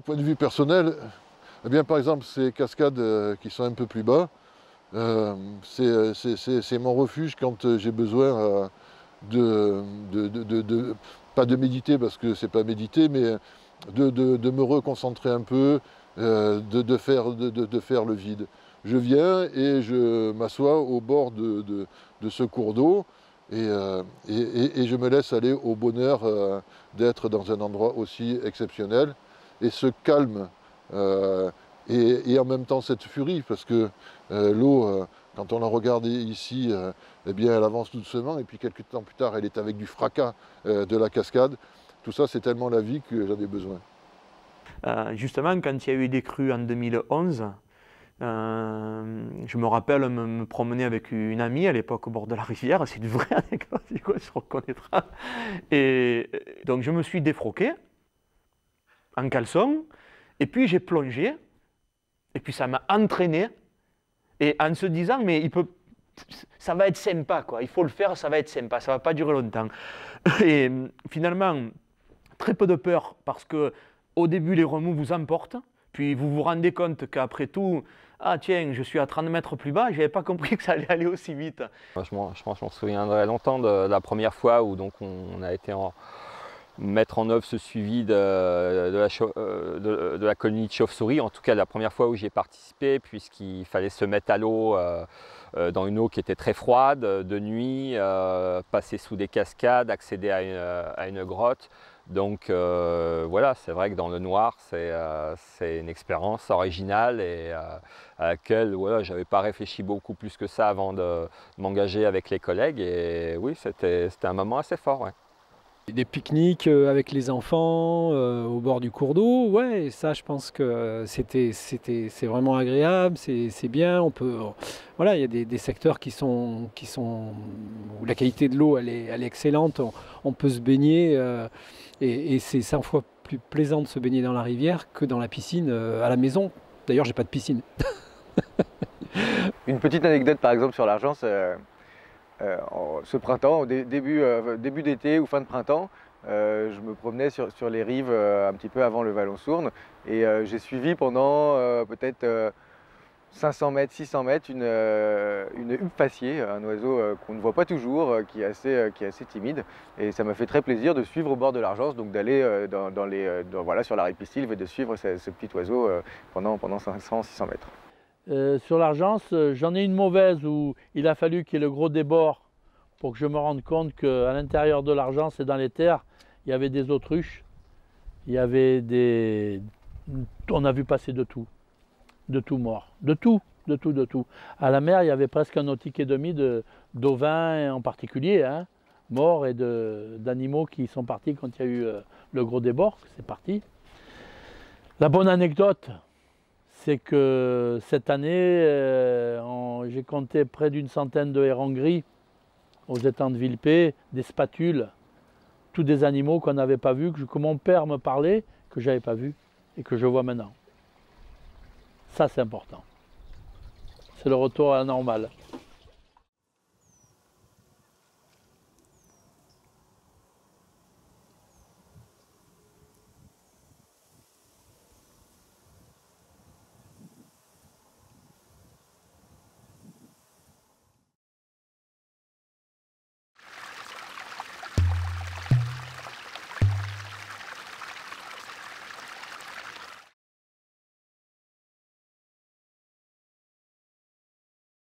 point de vue personnel, eh bien, par exemple, ces cascades qui sont un peu plus bas, c'est mon refuge quand j'ai besoin pas de méditer parce que c'est pas méditer, mais de me reconcentrer un peu, de faire le vide. Je viens et je m'assois au bord de ce cours d'eau et je me laisse aller au bonheur d'être dans un endroit aussi exceptionnel. Et ce calme et en même temps cette furie, parce que l'eau, quand on la regarde ici, eh bien, elle avance doucement, et puis quelques temps plus tard, elle est avec du fracas de la cascade. Tout ça, c'est tellement la vie que j'en ai besoin. Justement, quand il y a eu des crues en 2011, je me rappelle me promener avec une amie à l'époque au bord de la rivière, c'est une vraie anecdote, elle se reconnaîtra. Et donc je me suis défroqué en caleçon, et puis j'ai plongé, et puis ça m'a entraîné, et en se disant, mais ça va être sympa, quoi. Il faut le faire, ça va être sympa, ça ne va pas durer longtemps. Et finalement, très peu de peur, parce que au début, les remous vous emportent, puis vous vous rendez compte qu'après tout, ah tiens, je suis à 30 mètres plus bas, je n'avais pas compris que ça allait aller aussi vite. Je m'en souviendrai longtemps de la première fois où donc on a été mettre en œuvre ce suivi de la colonie de chauves-souris, en tout cas la première fois où j'y ai participé, puisqu'il fallait se mettre à l'eau dans une eau qui était très froide, de nuit, passer sous des cascades, accéder à une grotte. Donc voilà, c'est vrai que dans le noir, c'est une expérience originale et à laquelle voilà, je n'avais pas réfléchi beaucoup plus que ça avant de m'engager avec les collègues. Et oui, c'était un moment assez fort. Ouais. Des pique-niques avec les enfants au bord du cours d'eau, ouais, ça je pense que c'est vraiment agréable, c'est bien. On peut, voilà, il y a des secteurs qui sont où la qualité de l'eau elle est excellente. On peut se baigner et c'est 100 fois plus plaisant de se baigner dans la rivière que dans la piscine à la maison. D'ailleurs, j'ai pas de piscine. Une petite anecdote par exemple sur l'Argence. Ce printemps, au début d'été ou fin de printemps, je me promenais sur les rives un petit peu avant le Vallon-Sourne et j'ai suivi pendant peut-être 500 mètres, 600 mètres une huppe faciée, un oiseau qu'on ne voit pas toujours, qui est assez timide. Et ça m'a fait très plaisir de suivre au bord de l'Argence, donc d'aller voilà, sur la ripisylve et de suivre ce petit oiseau pendant 500-600 mètres. Sur l'Argence, j'en ai une mauvaise où il a fallu qu'il y ait le gros débord pour que je me rende compte qu'à l'intérieur de l'Argence et dans les terres, il y avait des autruches, il y avait on a vu passer de tout mort, de tout. À la mer, il y avait presque un nautique et demi d'ovins en particulier, hein, morts et d'animaux qui sont partis quand il y a eu le gros débord, c'est parti. La bonne anecdote, c'est que cette année, j'ai compté près d'une centaine de hérons gris aux étangs de Villepée, des spatules, tous des animaux qu'on n'avait pas vus, que mon père me parlait, que je n'avais pas vus et que je vois maintenant. Ça, c'est important. C'est le retour à la normale.